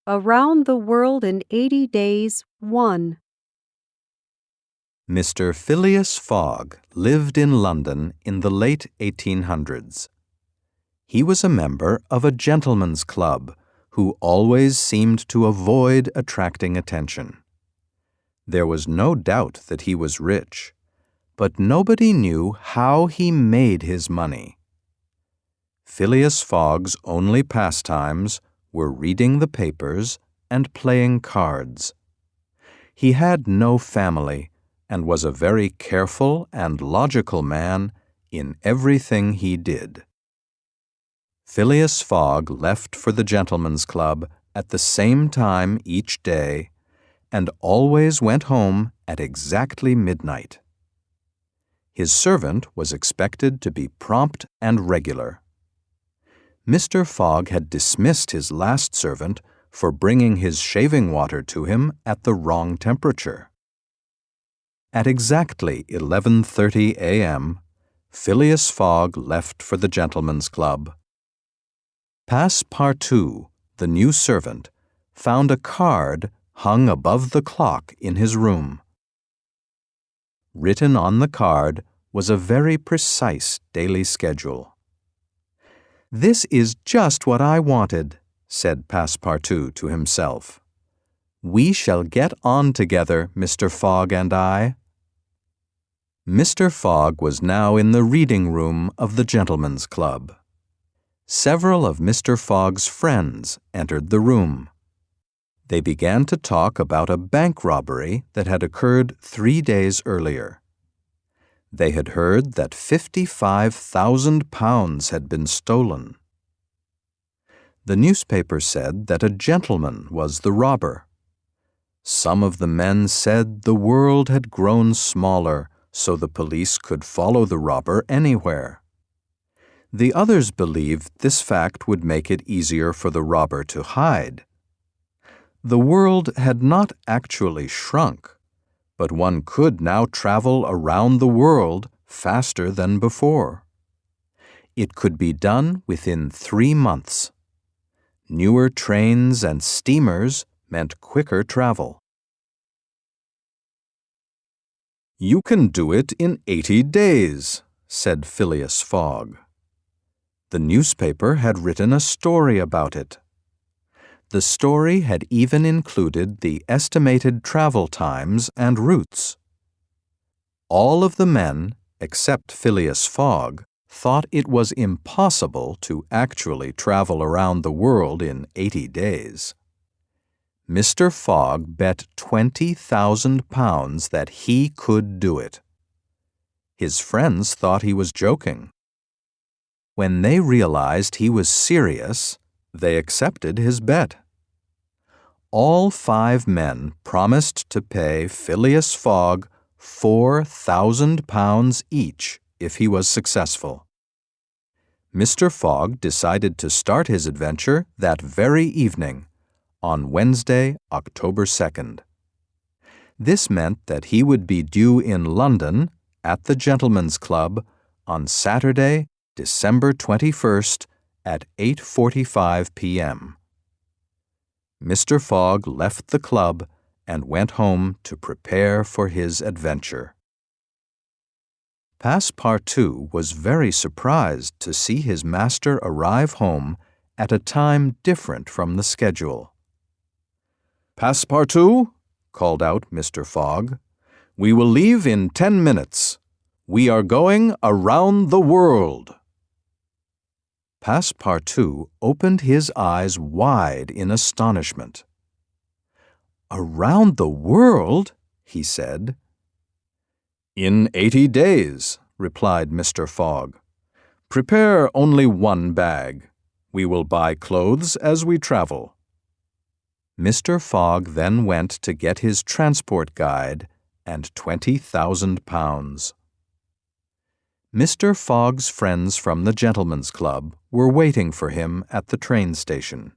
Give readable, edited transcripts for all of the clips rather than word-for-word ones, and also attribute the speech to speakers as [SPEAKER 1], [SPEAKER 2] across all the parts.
[SPEAKER 1] Around the World in 80 Days 1.
[SPEAKER 2] Mr. Phileas Fogg lived in London in the late 1800s. He was a member of a gentleman's club who always seemed to avoid attracting attention. There was no doubt that he was rich, but nobody knew how he made his money. Phileas Fogg's only pastimes were reading the papers and playing cards. He had no family and was a very careful and logical man in everything he did. Phileas Fogg left for the Gentlemen's Club at the same time each day and always went home at exactly midnight. His servant was expected to be prompt and regular. Mr. Fogg had dismissed his last servant for bringing his shaving water to him at the wrong temperature. At exactly 11:30 a.m., Phileas Fogg left for the Gentlemen's Club. Passepartout, the new servant, found a card hung above the clock in his room. Written on the card was a very precise daily schedule. "This is just what I wanted," said Passepartout to himself. "We shall get on together, Mr. Fogg and I." Mr. Fogg was now in the reading room of the Gentlemen's Club. Several of Mr. Fogg's friends entered the room. They began to talk about a bank robbery that had occurred 3 days earlier. They had heard that £55,000 had been stolen. The newspaper said that a gentleman was the robber. Some of the men said the world had grown smaller, so the police could follow the robber anywhere. The others believed this fact would make it easier for the robber to hide. The world had not actually shrunk, but one could now travel around the world faster than before. It could be done within 3 months. Newer trains and steamers meant quicker travel. "You can do it in 80 days, said Phileas Fogg. The newspaper had written a story about it. The story had even included the estimated travel times and routes. All of the men, except Phileas Fogg, thought it was impossible to actually travel around the world in 80 days. Mr. Fogg bet £20,000 that he could do it. His friends thought he was joking. When they realized he was serious, they accepted his bet. All 5 men promised to pay Phileas Fogg £4,000 each if he was successful. Mr. Fogg decided to start his adventure that very evening, on Wednesday, October 2nd. This meant that he would be due in London at the Gentlemen's Club on Saturday, December 21st at 8:45 p.m. Mr. Fogg left the club and went home to prepare for his adventure. Passepartout was very surprised to see his master arrive home at a time different from the schedule. "Passepartout," called out Mr. Fogg, "we will leave in 10 minutes. We are going around the world." Passepartout opened his eyes wide in astonishment. "Around the world?" he said. "In 80 days," replied Mr. Fogg. "Prepare only 1 bag. We will buy clothes as we travel." Mr. Fogg then went to get his transport guide and £20,000. Mr. Fogg's friends from the Gentlemen's Club were waiting for him at the train station.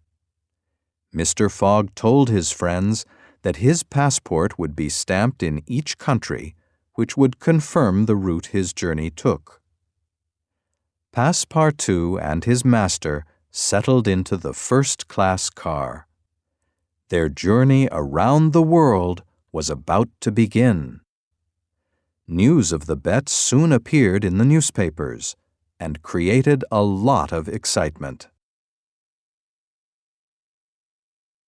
[SPEAKER 2] Mr. Fogg told his friends that his passport would be stamped in each country, which would confirm the route his journey took. Passepartout and his master settled into the first-class car. Their journey around the world was about to begin. News of the bet soon appeared in the newspapers and created a lot of excitement.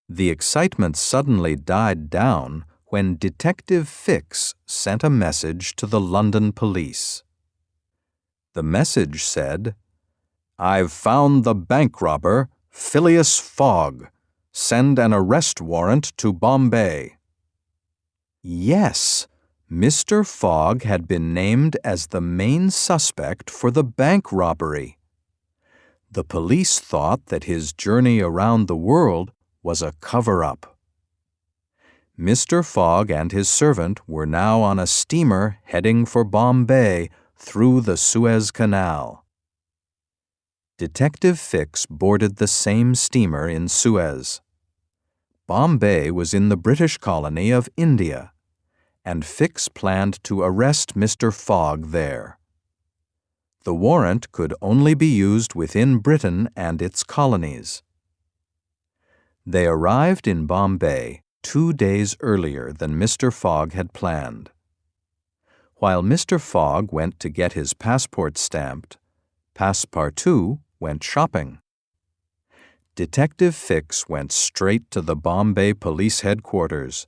[SPEAKER 2] The excitement suddenly died down when Detective Fix sent a message to the London police. The message said, "I've found the bank robber, Phileas Fogg. Send an arrest warrant to Bombay." Yes, Mr. Fogg had been named as the main suspect for the bank robbery. The police thought that his journey around the world was a cover-up. Mr. Fogg and his servant were now on a steamer heading for Bombay through the Suez Canal. Detective Fix boarded the same steamer in Suez. Bombay was in the British colony of India, and Fix planned to arrest Mr. Fogg there. The warrant could only be used within Britain and its colonies. They arrived in Bombay 2 days earlier than Mr. Fogg had planned. While Mr. Fogg went to get his passport stamped, Passepartout went shopping. Detective Fix went straight to the Bombay police headquarters,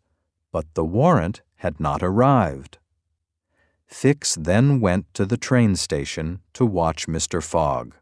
[SPEAKER 2] but the warrant had not arrived. Fix then went to the train station to watch Mr. Fogg.